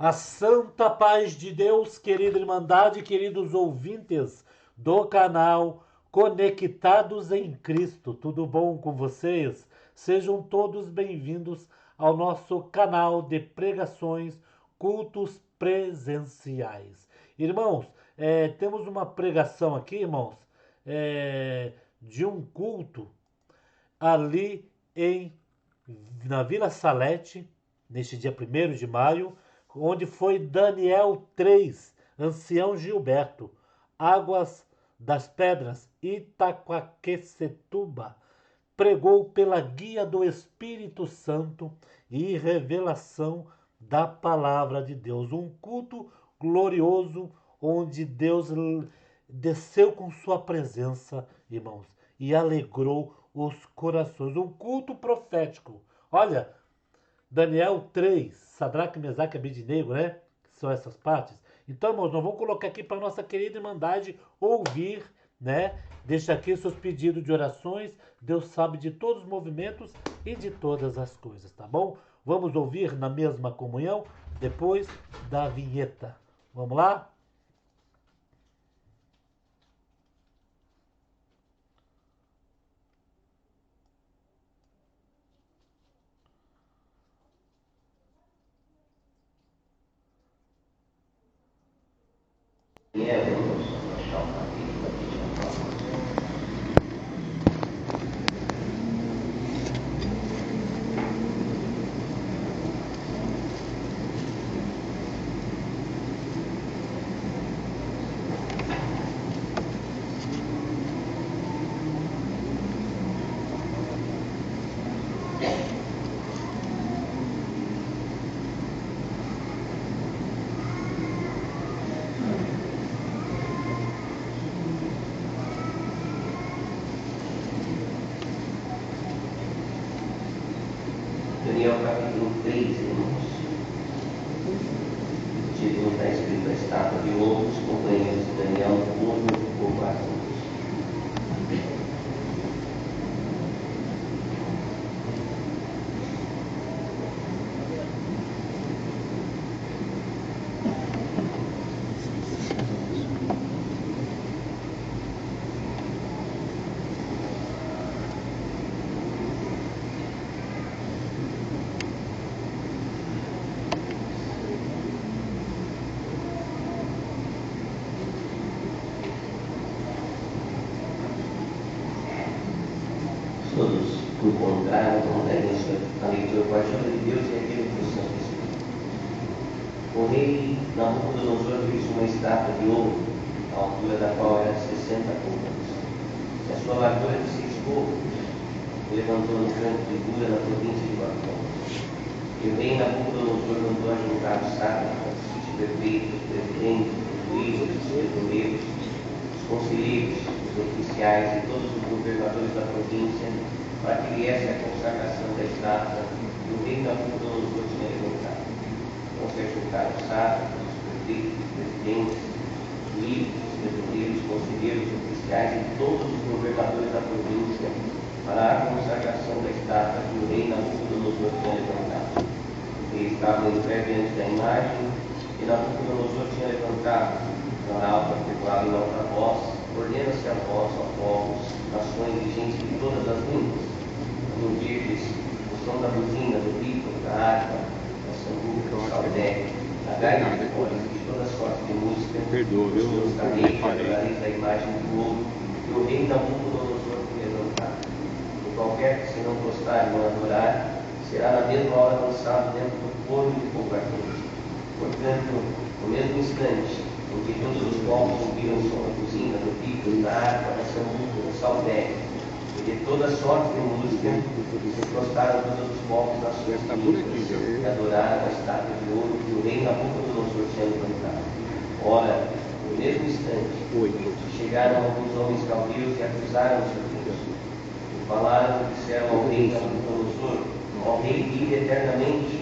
A santa paz de Deus, querida Irmandade, queridos ouvintes do canal Conectados em Cristo, tudo bom com vocês? Sejam todos bem-vindos ao nosso canal de pregações, cultos presenciais. Irmãos, temos uma pregação aqui, irmãos, de um culto ali na Vila Salete, neste dia 1º de maio, onde foi Daniel 3, Ancião Gilberto, Águas das Pedras, Itaquaquecetuba, pregou pela guia do Espírito Santo e revelação da palavra de Deus. Um culto glorioso onde Deus desceu com sua presença, irmãos, e alegrou os corações. Um culto profético. Olha, Daniel 3, Sadraque, Mesaque e Abednego, né? São essas partes. Então, irmãos, nós vamos colocar aqui para nossa querida Irmandade ouvir, né? Deixa aqui seus pedidos de orações. Deus sabe de todos os movimentos e de todas as coisas, tá bom? Vamos ouvir na mesma comunhão depois da vinheta. Vamos lá? Daniel capítulo 3, irmãos. O título está escrito: A Estátua de Ouro, os companheiros de Daniel, o povo ficou vazio. Todos encontraram com a leitura com a ajuda de Deus e aquele do Santo Espírito. O rei Nabucodonosor fez uma estátua de ouro, a altura da qual era 60 côvados, e a sua largura de 6 côvados, e levantou no campo de Dura, na província de Babilônia. E o rei Nabucodonosor mandou ajuntar os sátrapas, os prefeitos, os presidentes, os juízes, os tesoureiros, os conselheiros, os oficiais e todos os governadores da província, para que viesse a consagração da estátua que o rei Nabucodonosor tinha levantado. Então se ajuntaram os sátrapas, os prefeitos, os presidentes, os juízes, os tesoureiros, os conselheiros, os oficiais e todos os governadores da província, para a consagração da estátua que o rei Nabucodonosor tinha levantado. Eles estavam em pé diante da imagem, e Nabucodonosor tinha levantado na alta articulada em alta voz: ordena-se a vós, ó povos, nações e gente de todas as línguas, ouvirdes o som da buzina, do pífano, da harpa, da sambuca, do saudé, da gaita de cordas e de todas sortes de música. Os seus caminhos adorareis a imagem do ouro que o rei Nabucodonosor foi levantar. E qualquer que se não prostrar e não adorar, será na mesma hora lançado dentro do forno de fogo ardente. Portanto, no mesmo instante em que todos os povos ouviram o som da buzina, do pífano, da harpa, da sambuca, do saudé e de toda sorte de música, se prostraram todos os povos nas suas línguas e adoraram a estátua de ouro que o rei Nabucodonosor tinha levantado. Ora, no mesmo instante, chegaram alguns homens caldeus e acusaram os judeus. E falaram e disseram ao rei Nabucodonosor: Ó rei, vive eternamente.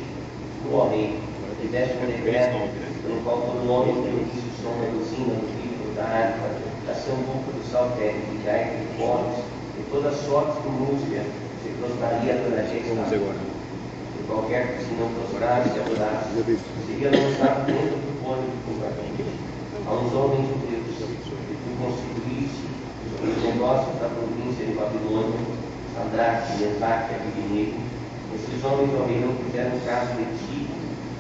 Ó rei, que deste um decreto pelo qual todo homem que ouvisse o som da buzina, do pífano, da harpa, da sambuca, do saltério, de gaita, de cordas, e toda sorte de música se prostraria perante a estátua. E qualquer que se não prostrasse e adorasse, seria lançado dentro do forno de fogo ardente. A uns homens judeus que tu constituísse sobre os negócios da província de Babilônia, Sadraque, Mesaque e Abednego, esses homens, ó rei, não fizeram caso de ti,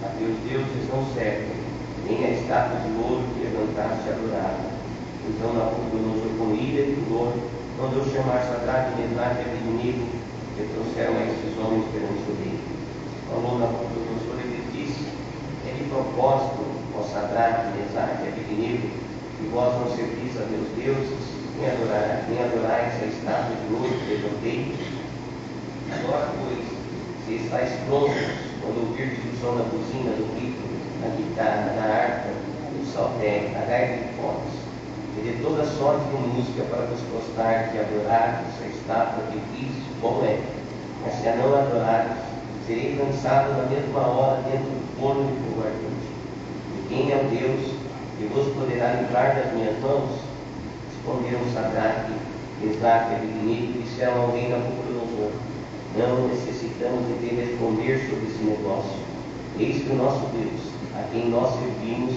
a teus deuses não servem, nem a estátua de ouro que levantaste e adoraram. Então Nabucodonosor, com ira e furor, mandou chamar Sadraque, Mesaque e Abednego, que trouxeram a esses homens perante o rei. Falou Nabucodonosor e lhes disse: é de propósito, ó Sadraque, Mesaque e Abednego, que vós não servis a meus deuses, nem adorais a estátua de ouro que levantei? Agora, pois, se estáis prontos, quando ouvirdes o som da buzina, do grito, da guitarra, da harpa, do saltério, da gaita de fones, e de toda sorte de música para vos prostrar e adorar essa estátua que fiz, bom é. Mas se a não adorares, serei lançado na mesma hora dentro do forno de fogo ardente. E quem é o Deus que vos poderá livrar das minhas mãos? Responderam Sadraque, Mesaque e Abednego e disseram ao rei Nabucodonosor: não necessitamos de te responder sobre esse negócio. Eis que o nosso Deus, a quem nós servimos,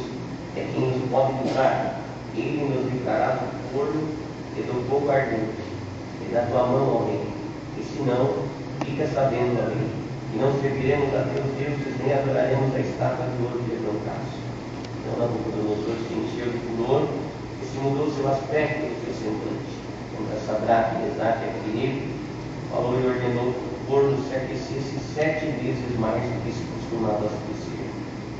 é quem nos pode livrar. Ele nos livrará do forno e do fogo ardente, e da tua mão, ó rei. E se não, fica sabendo, ó rei, que não serviremos a teus deuses, nem adoraremos a estátua de ouro que levantaste. Então Nabucodonosor se encheu de furor e se mudou seu aspecto e seu semblante. Contra Sadraque, Mesaque e Abednego, falou e ordenou que o forno se aquecesse 7 vezes mais do que se costumava aquecer.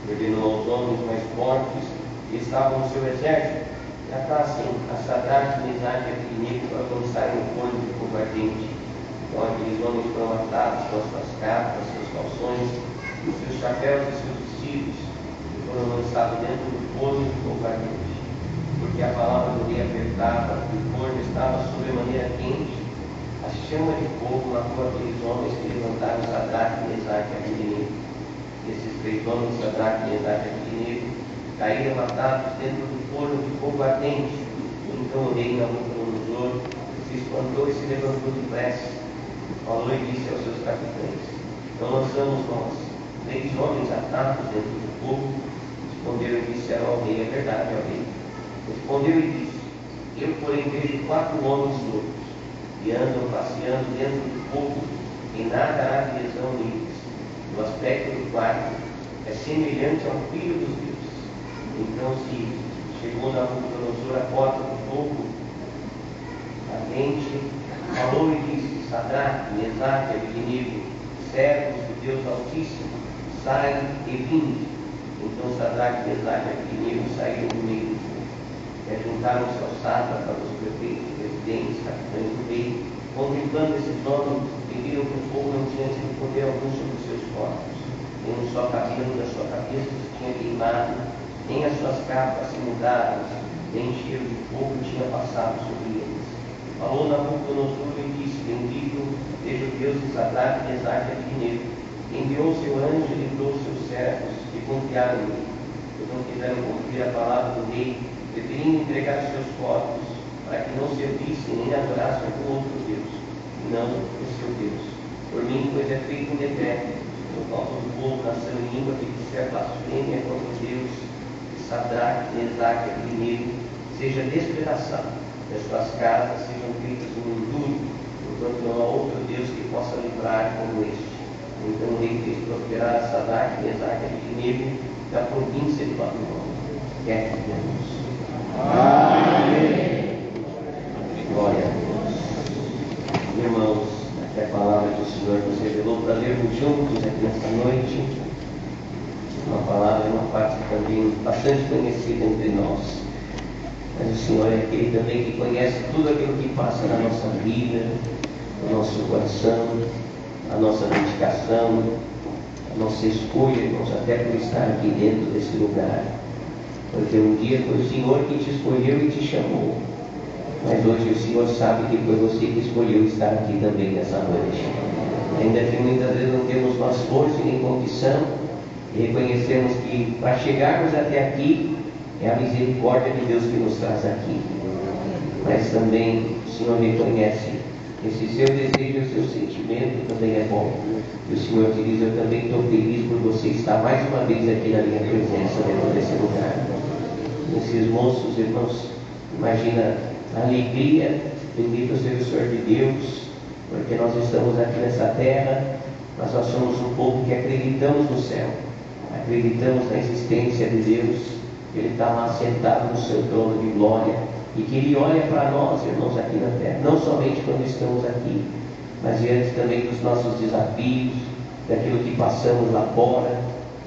Ordenou aos homens mais fortes que estavam no seu exército que atassem a Sadraque, Mesaque e Abednego para lançarem no forno de fogo ardente. Então aqueles homens foram atados com as suas capas, seus calções, os seus chapéus e seus vestidos, e foram lançados dentro do forno de fogo ardente. Porque a palavra do rei apertava, e o forno estava sobremaneira quente, a chama de fogo matou aqueles homens que levantaram Sadraque, Mesaque e Abednego. Esses 3 homens, Sadraque, Mesaque e Abednego, caíram matados dentro do forno de fogo ardente. Então o rei Nabucodonosor se espantou e se levantou depressa. Falou e disse aos seus capitães: não lançamos nós 3 homens atados dentro do fogo? Responderam e disseram ao rei: é verdade, ó rei. Respondeu e disse: eu, porém, vejo 4 homens loucos, e andam passeando dentro do fogo, e nada há de lesão neles. O aspecto do quarto é semelhante ao filho dos deuses. Então se chegou Nabucodonosor à porta do fogo ardente, falou e disse: Sadraque, Mesaque e Abednego, servos do Deus Altíssimo, saem e vinde. Então Sadraque, Mesaque e Abednego saíram do meio do fogo. Juntaram-se aos sátrapas, os prefeitos, presidentes, capitães do rei, contemplando esses homens, e viram que o fogo não tinha tido poder algum sobre os seus corpos, nem um só cabelo da sua cabeça se tinha queimado, nem as suas capas se mudaram, nem cheiro de fogo tinha passado sobre eles. Falou Nabucodonosor e disse: bendito seja o Deus de Sadraque, Mesaque e Abednego, que enviou seu anjo e livrou seus servos que confiaram nele, pois não quiseram cumprir a palavra do rei, preferindo entregar seus corpos, para que não servissem nem adorassem algum outro Deus, e não o seu Deus. Por mim, pois é feito um decreto, no qual todo povo, nação e língua que disser blasfêmia contra Deus, de Sadraque, Mesaque e Abednego, seja despedaçado, e as suas casas sejam feitas um enduro, enquanto não há outro Deus que possa livrar como este. Então o rei fez prosperar Sadraque, Mesaque e Abednego da província de Babilônia. Quer que Deus. Amém. Glória a Deus. Irmãos, aqui a palavra que o Senhor nos revelou para lermos juntos aqui nesta noite. Uma palavra, uma parte também bastante conhecida entre nós. Mas o Senhor é aquele também que conhece tudo aquilo que passa na nossa vida, no nosso coração, a nossa dedicação, a nossa escolha, irmãos, até por estar aqui dentro desse lugar. Porque um dia foi o Senhor que te escolheu e te chamou. Mas hoje o Senhor sabe que foi você que escolheu estar aqui também nessa noite. Ainda que muitas vezes não temos nós força nem condição, e reconhecemos que para chegarmos até aqui, é a misericórdia de Deus que nos traz aqui. Mas também o Senhor reconhece Esse seu desejo, o seu sentimento também é bom. E o Senhor te diz: eu também estou feliz por você estar mais uma vez aqui na minha presença, dentro desse lugar. Esses moços, irmãos, imagina a alegria, bendito seja o Senhor de Deus, porque nós estamos aqui nessa terra, mas nós somos um povo que acreditamos no céu, acreditamos na existência de Deus. Ele está lá sentado no seu trono de glória, e que Ele olha para nós, irmãos, aqui na terra, não somente quando estamos aqui, mas diante também dos nossos desafios, daquilo que passamos lá fora.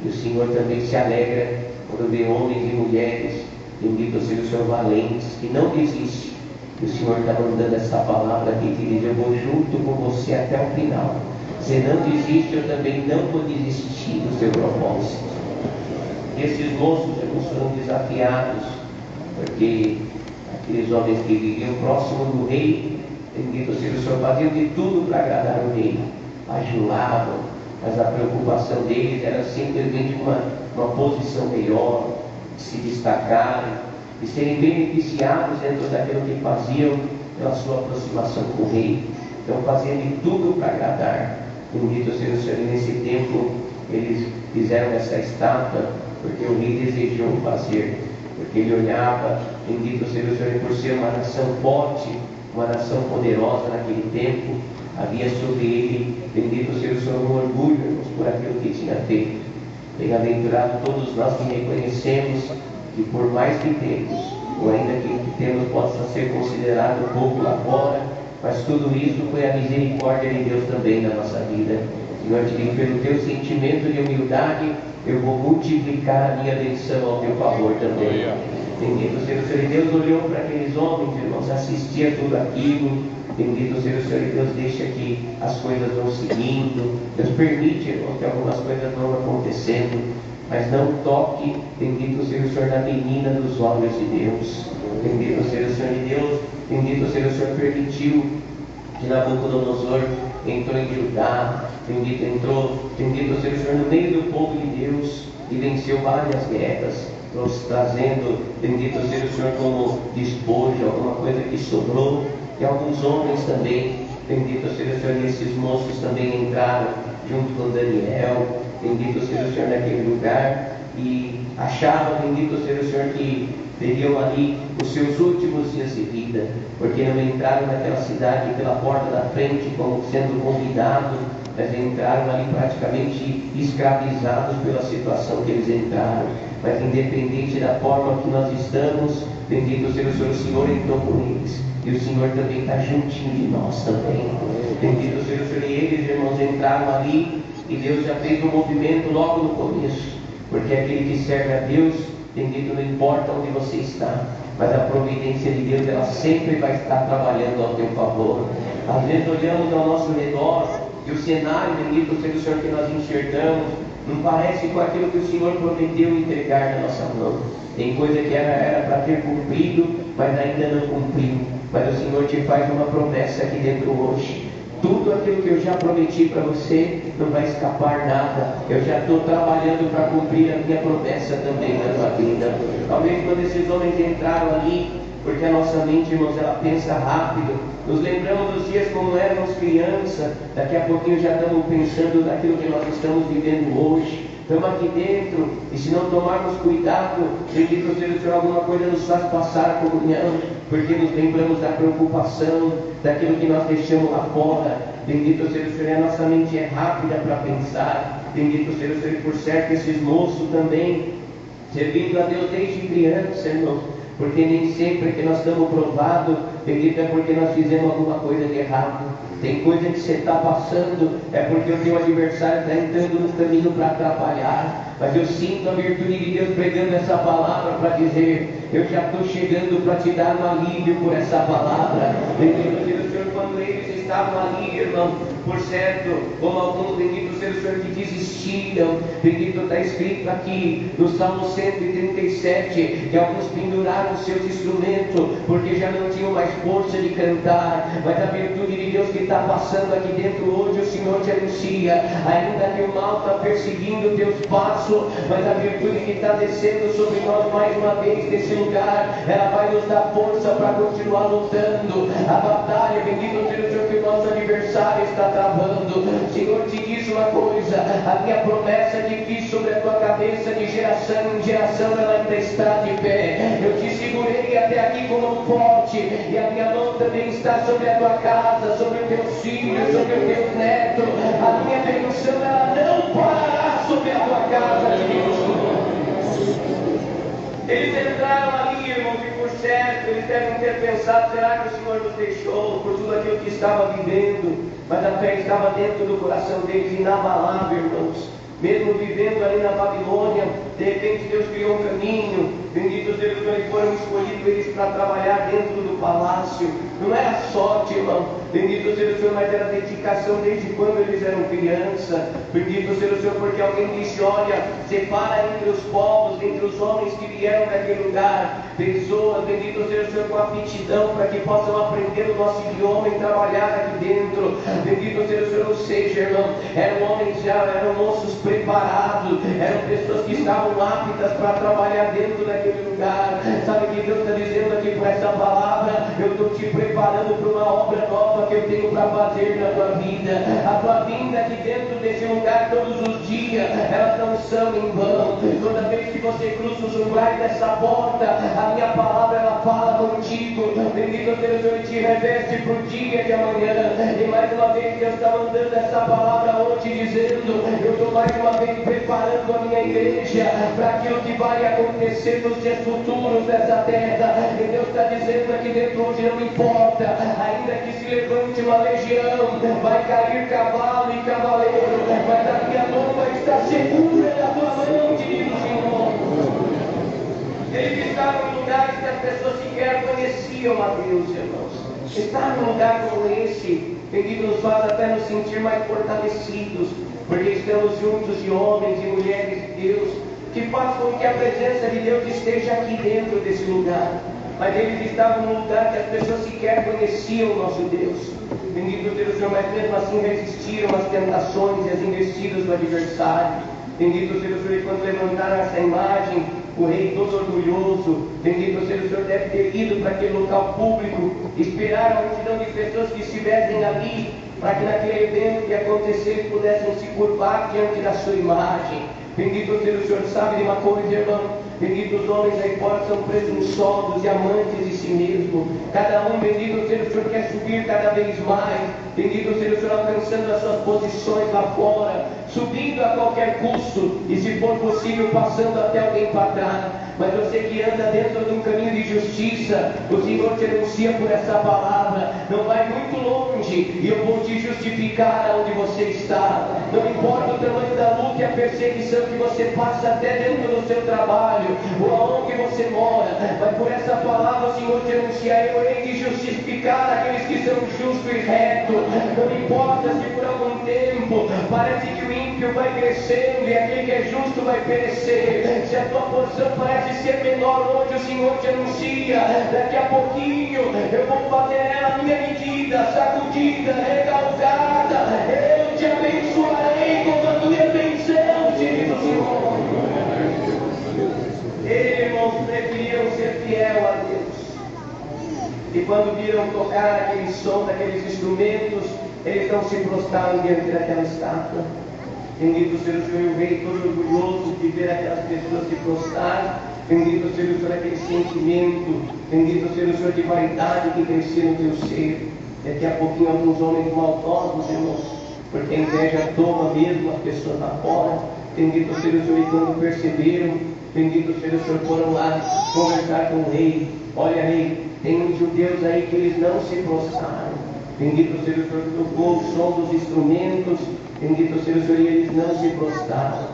E o Senhor também se alegra quando vê homens e mulheres, bendito seja o Senhor, valentes, que não desistem. E o Senhor está mandando essa palavra aqui, que diz: eu vou junto com você até o final. Você não desiste, eu também não vou desistir do seu propósito. E esses moços, irmãos, foram desafiados, porque aqueles homens que viviam próximo do rei, bendito seja o Senhor, faziam de tudo para agradar o rei, bajulavam, mas a preocupação deles era simplesmente uma posição melhor, de se destacarem, de serem beneficiados dentro daquilo que faziam pela sua aproximação com o rei. Então faziam de tudo para agradar. Bendito seja o Senhor. E nesse tempo eles fizeram essa estátua porque o rei desejou fazer, porque ele olhava, bendito seja o Senhor, por ser uma nação forte, uma nação poderosa naquele tempo, havia sobre ele, bendito seja o Senhor, um orgulho, irmãos, por aquilo que tinha feito. Bem-aventurado todos nós que reconhecemos que por mais que temos, ou ainda que temos possa ser considerado pouco lá fora, mas tudo isso foi a misericórdia de Deus também na nossa vida. Senhor, te digo, pelo teu sentimento de humildade, eu vou multiplicar a minha benção ao teu favor também. Bendito seja o Senhor. E Deus olhou para aqueles homens, irmãos, assistia tudo aquilo. Bendito seja o Senhor. E Deus deixa que as coisas vão seguindo. Deus permite, irmãos, que algumas coisas vão acontecendo, mas não toque, bendito seja o Senhor, na menina dos olhos de Deus. Bendito seja o Senhor de Deus. Bendito seja o Senhor, permitiu que Nabucodonosor entrou em Judá, bendito seja o Senhor, no meio do povo de Deus, e venceu várias guerras, trazendo, bendito seja o Senhor, como despojo, alguma coisa que sobrou. E alguns homens também, bendito seja o Senhor, e esses moços também entraram junto com Daniel, bendito seja o Senhor, naquele lugar, e achavam, bendito seja o Senhor, que teriam ali os seus últimos dias de vida, porque não entraram naquela cidade pela porta da frente como sendo convidados, mas entraram ali praticamente escravizados pela situação que eles entraram. Mas independente da forma que nós estamos, bendito seja o Senhor entrou com eles, e o Senhor também está juntinho de nós também. Bendito seja o Senhor. E eles, irmãos, entraram ali, e Deus já fez um movimento logo no começo, porque aquele que serve a Deus, bendito, não importa onde você está, mas a providência de Deus, ela sempre vai estar trabalhando ao teu favor. Às vezes olhamos ao nosso redor, e o cenário, bendito seja o Senhor, que nós enxergamos, não parece com aquilo que o Senhor prometeu entregar na nossa mão. Tem coisa que era para ter cumprido, mas ainda não cumpriu. Mas o Senhor te faz uma promessa aqui dentro hoje. Tudo aquilo que eu já prometi para você, não vai escapar nada. Eu já estou trabalhando para cumprir a minha promessa também na tua vida. Talvez quando esses homens entraram ali, porque a nossa mente, irmãos, ela pensa rápido. Nos lembramos dos dias como éramos criança. Daqui a pouquinho já estamos pensando naquilo que nós estamos vivendo hoje. Estamos aqui dentro, e se não tomarmos cuidado, bendito seja o Senhor, alguma coisa nos faz passar a comunhão, porque nos lembramos da preocupação, daquilo que nós deixamos lá fora. Bendito seja o Senhor, e a nossa mente é rápida para pensar. Bendito seja o Senhor, e por certo esses moços também, servindo a Deus desde criança, irmãos, porque nem sempre que nós estamos provados, bendito, é porque nós fizemos alguma coisa de errado. Tem coisa que você está passando, é porque o teu adversário está entrando no caminho para atrapalhar. Mas eu sinto a virtude de Deus pregando essa palavra para dizer: eu já estou chegando para te dar um alívio por essa palavra. Bendito seja o Senhor. Quando eles estavam ali, irmão, Por certo, como alguns, bendito seja o Senhor, que desistiram, bendito está escrito aqui no Salmo 137, que alguns penduraram seus instrumentos, porque já não tinham mais força de cantar. Mas a virtude de Deus que está passando aqui dentro hoje, o Senhor te anuncia, ainda que o mal está perseguindo teus passos, mas a virtude que está descendo sobre nós mais uma vez nesse lugar, ela vai nos dar força para continuar lutando a batalha, bendito seja o Senhor, que o nosso adversário está travando. O Senhor te diz uma coisa: a minha promessa que fiz sobre a tua cabeça de geração em geração, ela ainda está de pé. Eu te segurei até aqui como forte, e a minha mão também está sobre a tua casa, sobre os teus filhos, sobre os teus netos. A minha bênção, ela não parará sobre a tua casa, queridos. Eles entraram ali, irmãos, e por certo, eles devem ter pensado: será que o Senhor nos deixou por tudo aquilo que estava vivendo? Mas a fé estava dentro do coração deles, inabalável, irmãos. Mesmo vivendo ali na Babilônia, de repente Deus criou um caminho. Bendito seja o Senhor, e foram escolhidos eles para trabalhar dentro do palácio. Não era sorte, irmão. Bendito seja o Senhor, mas era dedicação desde quando eles eram criança. Bendito seja o Senhor, porque alguém disse: olha, separa entre os povos, entre os homens que vieram daquele lugar, pessoas, bendito seja o Senhor, com aptidão, para que possam aprender o nosso idioma e trabalhar aqui dentro. Bendito seja o Senhor, ou seja, irmão, eram homens já, eram moços preparados, eram pessoas que estavam aptas para trabalhar dentro daquele lugar. Sabe o que Deus está dizendo aqui com essa palavra? Eu estou te preparando para uma obra nova que eu tenho para fazer na tua vida. A tua vinda aqui dentro desse lugar todos os dias, elas não são em vão. Toda vez que você cruza os umbrais dessa porta, a minha palavra ela fala contigo. Bendito seja o Senhor, e te reveste para o dia de amanhã. E mais uma vez Deus está mandando essa palavra hoje, dizendo: eu estou mais uma vez preparando a minha igreja para aquilo que vai acontecer nos dias futuros dessa terra. E Deus está dizendo aqui dentro hoje: não importa, ainda que se levante uma legião, vai cair cavalo e cavaleiro, mas a minha mão vai estar segura na tua mão, querido Senhor. Eles estavam em lugares que as pessoas sequer conheciam a Deus, irmãos. Estar num lugar como esse, bendito, nos faz até nos sentir mais fortalecidos, porque estamos juntos de homens e mulheres de Deus, que faz com que a presença de Deus esteja aqui dentro desse lugar. Mas eles estavam num lugar que as pessoas sequer conheciam o nosso Deus. Bendito seja o Senhor, mas mesmo assim resistiram às tentações e às investidas do adversário. Bendito seja o Senhor, e quando levantaram essa imagem, o rei todo orgulhoso, bendito seja o Senhor, deve ter ido para aquele local público, esperar a multidão de pessoas que estivessem ali, para que naquele evento que acontecesse pudessem se curvar diante da sua imagem. Bendito seja o Senhor. Sabe de uma coisa, irmão? Bendito os homens aí fora são presunçosos e amantes de si mesmo. Cada um, bendito seja o Senhor, quer subir cada vez mais. Bendito seja o Senhor, alcançando as suas posições lá fora, subindo a qualquer custo, e se for possível, passando até alguém para trás. Mas você que anda dentro de um caminho de justiça, o Senhor te anuncia por essa palavra: não vai muito longe, e eu vou te justificar aonde você está. Não importa o tamanho da luta e a perseguição que você passa até dentro do seu trabalho, ou aonde você mora, mas por essa palavra o Senhor te anuncia: eu hei de justificar aqueles que são justos e retos. Não importa se por algum tempo parece que o ímpio vai crescendo e aquele que é justo vai perecer. Se a tua porção parece ser menor hoje, o Senhor te anuncia: daqui a pouquinho eu vou fazer ela a minha medida, sacudida, recalcada. Eu te abençoarei com a minha bênção, querido Senhor. Eles, irmãos, preferiram ser fiel a Deus. E quando viram tocar aquele som daqueles instrumentos, eles não se prostraram diante daquela estátua. Bendito seja o Senhor, e o rei todo orgulhoso de ver aquelas pessoas se prostrar. Bendito seja o Senhor, aquele sentimento. Bendito seja o Senhor, de vaidade que crescia no teu ser. Daqui a pouquinho alguns homens maldosos, irmãos, porque a inveja toma mesmo as pessoas lá fora. Bendito seja o Senhor, e quando perceberam, bendito seja o Senhor, foram lá conversar com o rei. Olha, rei, tem uns judeus aí que eles não se prostraram. Bendito seja o Senhor, que tocou o som dos instrumentos. Bendito seja o Senhor, e eles não se prostraram.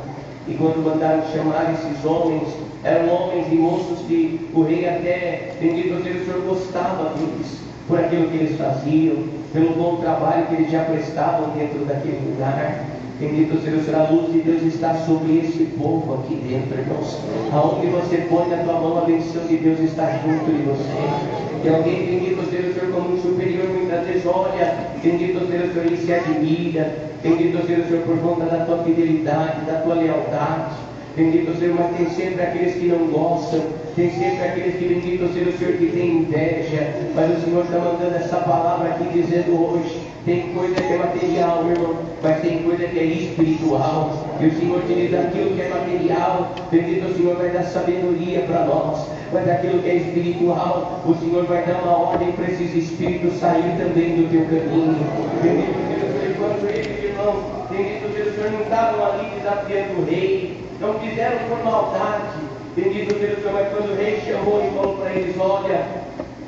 E quando mandaram chamar esses homens, eram homens e moços que o rei até, bendito seja o Senhor, gostava deles. por aquilo que eles faziam, pelo bom trabalho que eles já prestavam dentro daquele lugar. Bendito seja o Senhor, a luz de Deus está sobre esse povo aqui dentro, irmãos. Aonde você põe na tua mão, a bendição de Deus está junto de você. E alguém, bendito seja o Senhor, como um superior, muitas vezes olha, bendito seja o Senhor, e se admira. Bendito seja o Senhor por conta da tua fidelidade, da tua lealdade. Bendito seja, mas tem sempre aqueles que não gostam, tem sempre aqueles que, bendito seja o Senhor, que tem inveja. Mas o Senhor está mandando essa palavra aqui dizendo hoje: tem coisa que é material, irmão, mas tem coisa que é espiritual. E o Senhor te diz: aquilo que é material, bendito o Senhor vai dar sabedoria para nós. Mas aquilo que é espiritual, o Senhor vai dar uma ordem para esses espíritos sair também do teu caminho. Bendito seja o Senhor, quando eles, irmão, bendito seja o Senhor, não estavam ali desafiando o rei, não fizeram por maldade. Bendito seja o Senhor, mas quando o rei chamou e falou para eles: olha,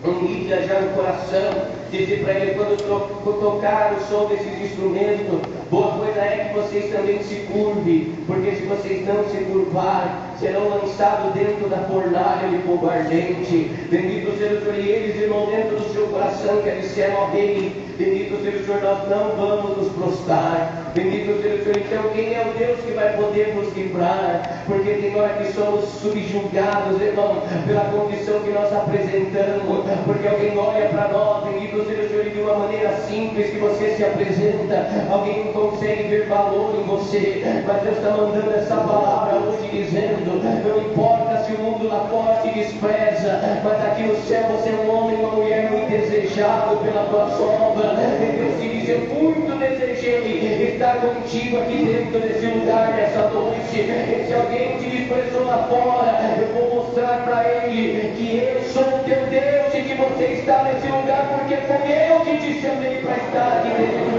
unida já no coração, disse para ele: quando tocar o som desses instrumentos, boa coisa é que vocês também se curvem, porque se vocês não se curvarem, serão lançados dentro da fornalha de fogo ardente. Bendito seja o Senhor. E eles, irmão, dentro do seu coração, que disseram: ó rei, bendito seja o Senhor, nós não vamos nos prostrar. Bendito seja o Senhor. Então quem é o Deus que vai poder nos livrar? Porque tem hora que somos subjugados, irmão, pela condição que nós apresentamos. Porque alguém olha para nós, bendito seja o Senhor, e de uma maneira simples que você se apresenta, alguém não consegue ver valor em você. Mas Deus está mandando essa palavra hoje dizendo: não importa se o mundo lá fora te despreza, mas aqui no céu você é um homem, uma mulher muito desejado pela tua sombra. E Deus te diz: eu muito desejei estar contigo aqui dentro desse lugar nessa noite. E se alguém te desprezou lá fora, eu vou mostrar para ele que eu sou o teu Deus e que você está nesse lugar porque foi eu que te chamei para estar aqui dentro.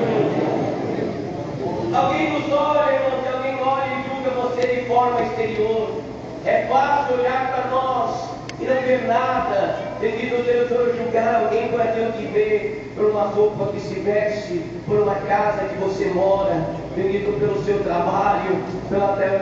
Alguém nos olha, irmão, se alguém olha e julga você de forma exterior, é fácil olhar para nós e não ver nada. Bendito seja o Senhor, julgar alguém por aquilo que vê, por uma roupa que se veste, por uma casa que você mora, bendito pelo seu trabalho,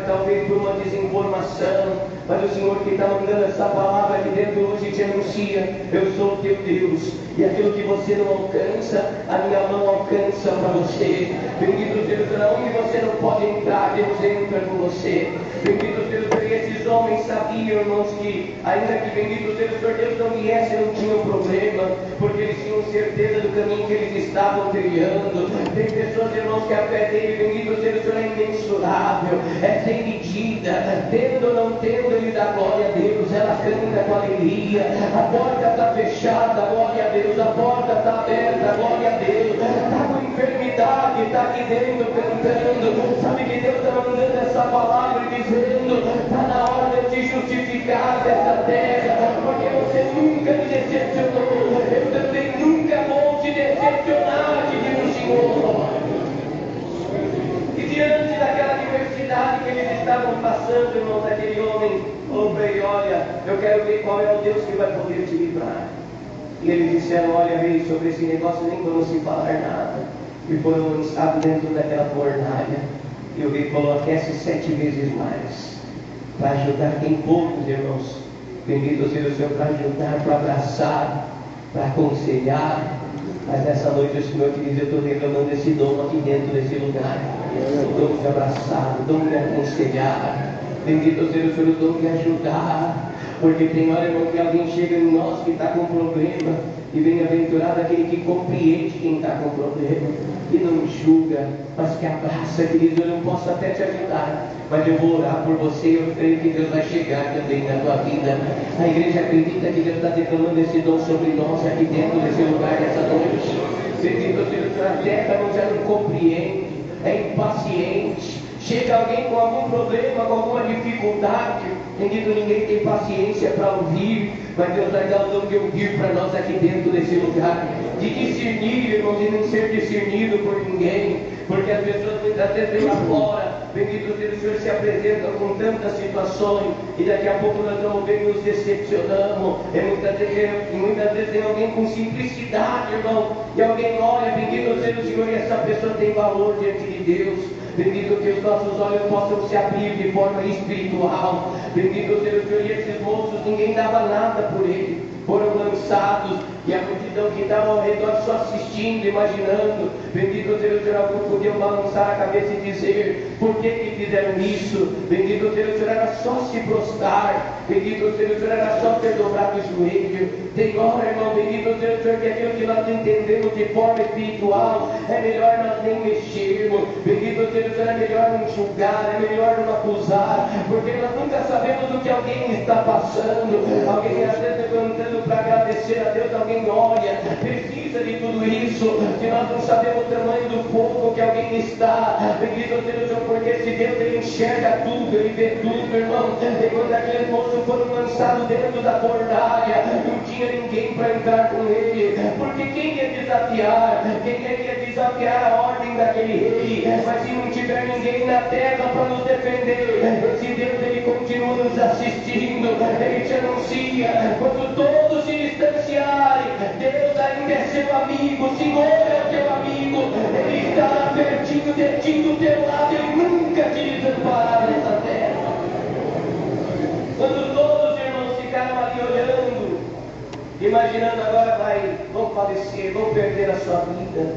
talvez por uma desinformação. Mas o Senhor que está mandando essa palavra aqui dentro hoje te anuncia: eu sou o teu Deus, e aquilo que você não alcança, a minha mão alcança para você. Bendito seja o Senhor, onde você não pode entrar, Deus entra com você. Bendito seja o Senhor. E esses homens sabiam, irmãos, que ainda que bendito seja o Senhor, Deus não viesse, não tinha um problema, porque eles tinham certeza do caminho que eles estavam trilhando. Tem pessoas, irmãos, que a fé dele, bendito seja o Senhor, é imensurável, é sem medida, tendo ou não tendo, ele dá glória a Deus, ela canta com alegria. A porta está fechada, glória a Deus, a porta está aberta, glória a Deus. Está com enfermidade, está aqui dentro cantando. Sabe que Deus está mandando essa palavra e dizendo: está na hora de eu te justificar dessa terra, porque você nunca me decepcionou, eu também nunca vou te decepcionar, diz o Senhor. E diante daquela diversidade que eles estavam passando, irmãos, aquele homem falou para ele: olha, eu quero ver qual é o Deus que vai poder te livrar. E eles disseram: olha, rei, sobre esse negócio nem vamos se falar nada. E foram lançados dentro daquela fornalha. E o rei falou: aquece 7 vezes mais, para ajudar. Tem poucos, irmãos, bendito seja o Senhor, para ajudar, para abraçar, para aconselhar. Mas nessa noite o Senhor te diz: eu estou derramando esse dom aqui dentro desse lugar, o dom de abraçar, o dom de aconselhar. Bendito seja o Senhor, o dom de ajudar. Porque tem hora, irmão, que alguém chega em nós que está com problema, e bem-aventurado aquele que compreende quem está com problema, e não julga, mas que abraça, que diz: eu não posso até te ajudar, mas eu vou orar por você, e eu creio que Deus vai chegar também na tua vida. A igreja acredita que Deus está derramando esse dom sobre nós aqui dentro desse lugar, nessa noite. Bendito seja o Senhor. A terra já não compreende, é impaciente. Chega alguém com algum problema, com alguma dificuldade, bendito, ninguém tem paciência para ouvir, mas Deus vai dar o dom de ouvir para nós aqui dentro desse lugar, de discernir, irmãos, e não ser discernido por ninguém, porque as pessoas muitas vezes vêm lá fora, bendito seja o Senhor, se apresentam com tantas situações, e daqui a pouco nós vamos ver e nos decepcionamos. E muitas vezes tem alguém com simplicidade, irmão, e alguém olha, bendito seja o Senhor, e essa pessoa tem valor diante de Deus. Bendito que os nossos olhos possam se abrir de forma espiritual. Bendito seja o Senhor. E esses moços, ninguém dava nada por ele. foram lançados, e a multidão que estava ao redor só assistindo, imaginando, bendito seja o Senhor, alguns podiam balançar a cabeça e dizer, por que fizeram isso? Bendito seja o Senhor, era só se prostrar, bendito seja o Senhor, era só ter dobrado o joelho. Tem hora, irmão, bendito seja o Senhor, que aquilo que nós entendemos de forma espiritual, é melhor nós nem mexermos, bendito seja o Senhor, é melhor não julgar, é melhor não acusar, porque nós nunca sabemos o que alguém está passando. Alguém às vezes levantando para agradecer a Deus, alguém olha, precisa de tudo isso, se nós não sabemos o tamanho do fogo que alguém está, bendito seja o Senhor, porque se Deus ele enxerga tudo, ele vê tudo, irmão. E quando aqueles moços foram lançados dentro da fornalha, não tinha ninguém para entrar com ele, porque quem ia desafiar? Quem é que ia desafiar a ordem daquele rei? Mas se não tiver ninguém na terra para nos defender, esse Deus ele continua nos assistindo, ele te anuncia, quando todos se distanciarem, Deus ainda é seu amigo, o Senhor é o teu amigo, ele está lá pertinho, dedinho do teu lado, ele nunca te desamparará nessa terra. Quando todos os irmãos ficaram ali olhando, imaginando agora vão falecer, vão perder a sua vida,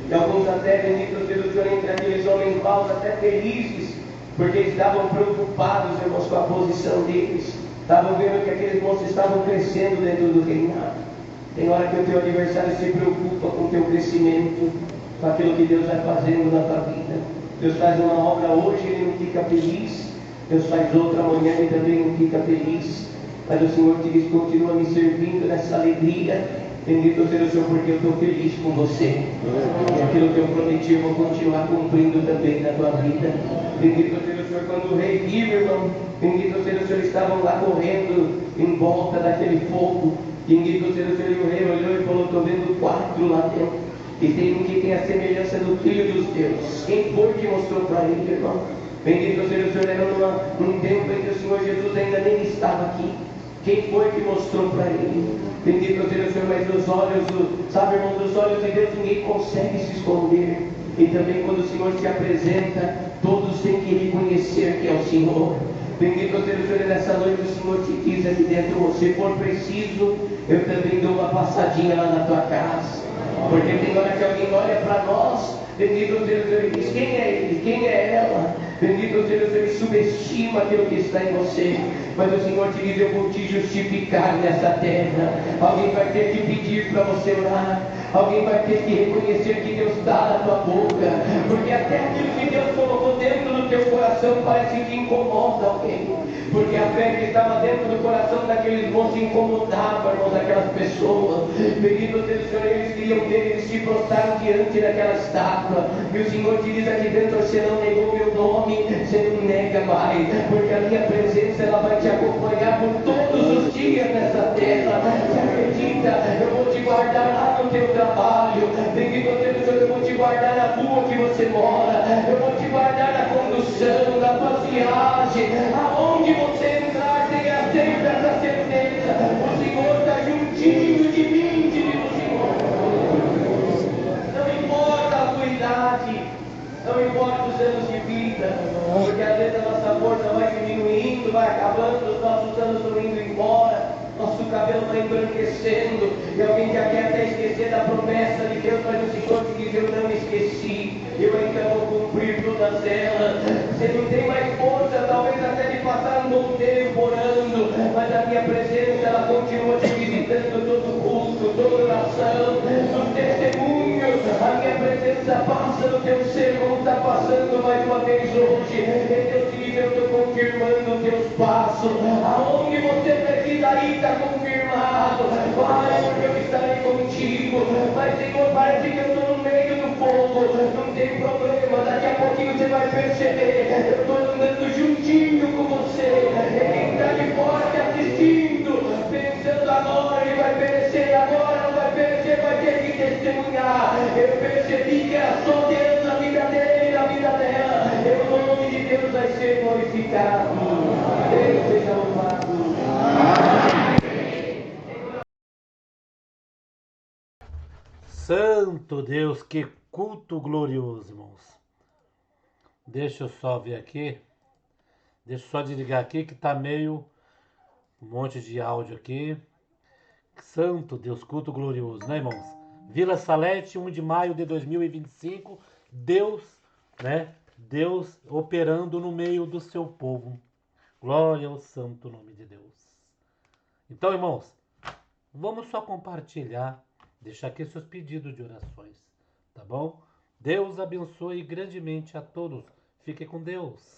e alguns até, bendito seja o Senhor, entre aqueles homens maus, até felizes, porque eles estavam preocupados, irmãos, com a posição deles, estavam vendo que aqueles moços estavam crescendo dentro do reinado. Tem hora que o teu adversário se preocupa com o teu crescimento, com aquilo que Deus vai fazendo na tua vida. Deus faz uma obra hoje, ele não fica feliz, Deus faz outra amanhã, ele também não fica feliz, mas o Senhor te diz, continua me servindo nessa alegria. Bendito seja o Senhor, porque eu estou feliz com você. E aquilo que eu prometi, eu vou continuar cumprindo também na tua vida. Bendito seja o Senhor, quando o rei viu, irmão, bendito seja o Senhor, estavam lá correndo em volta daquele fogo. Bendito seja o Senhor, e o rei olhou e falou, estou vendo 4 lá dentro. E tem um que tem a semelhança do Filho dos Deuses. Quem foi que mostrou para ele, irmão? Bendito seja o Senhor, era num tempo em que o Senhor Jesus ainda nem estava aqui. Quem foi que mostrou para ele? Bendito seja o Senhor, mas os olhos, sabe, irmão, dos olhos de Deus ninguém consegue se esconder. E também quando o Senhor se apresenta, todos têm que reconhecer que é o Senhor. Bendito seja o Senhor, nessa noite o Senhor te diz aqui dentro, se for preciso, eu também dou uma passadinha lá na tua casa. Porque tem hora que alguém olha para nós, bendito seja o Senhor, e diz, quem é ele? Quem é ela? Bendito seja o Senhor, e subestima aquilo que está em você. Mas o Senhor te diz, eu vou te justificar nessa terra. Alguém vai ter que pedir para você orar. Alguém vai ter que reconhecer que Deus está na tua boca. Porque até aquilo que Deus colocou dentro do teu coração parece que incomoda alguém. Porque a fé que estava dentro do coração daqueles moços incomodava, irmãos, aquelas pessoas. Bendito seja o Senhor, eles queriam ver, eles se prostraram diante daquela estátua. E o Senhor te diz aqui dentro, você não negou meu nome, você não nega mais. Porque a minha presença, ela vai te acompanhar por todos os dias nessa terra. Você acredita? Eu vou te guardar lá no teu trabalho. Bendito seja o Senhor, eu vou te guardar na rua que você mora. Eu vou te guardar na condução, na tua viagem. Aonde você entrar, tenha sempre essa certeza. O Senhor está juntinho de mim, diz o Senhor. Não importa a tua idade, não importa os anos de vida, porque às vezes a nossa força vai diminuindo, vai acabando, os nossos anos estão indo embora, nosso cabelo vai embranquecendo, e alguém já quer até esquecer da promessa de Deus, mas o Senhor te diz, eu não esqueci, eu ainda vou cumprir todas elas. Você não tem mais força, talvez até de passar um bom tempo orando, mas a minha presença, ela continua te visitando todo culto, toda oração, nos testemunhos, a minha presença passa no teu ser, como está passando mais uma vez hoje. E Deus te diz, eu estou confirmando os teus passos, aonde você precisa ir, está confirmado. Vai, porque eu estarei contigo. Mas Senhor, parece que eu estou no meio do fogo, não tem problema, daqui a pouquinho você vai perceber, eu estou andando juntinho com você. E quem está de fora te assistindo, pensando agora, ele vai perecer, agora não vai perecer, vai ter que testemunhar. Eu percebi que era só Deus na vida dele e na vida dela, e o nome de Deus vai ser glorificado. Deus seja louvado. Santo Deus, que culto glorioso, irmãos. Deixa eu só ver aqui. Deixa eu só desligar aqui que tá meio um monte de áudio aqui. Santo Deus, culto glorioso, né, irmãos? Vila Salete, 1 de maio de 2025, Deus, né? Deus operando no meio do seu povo. Glória ao santo nome de Deus. Então, irmãos, vamos só compartilhar, deixar aqui seus pedidos de orações, tá bom? Deus abençoe grandemente a todos. Fique com Deus.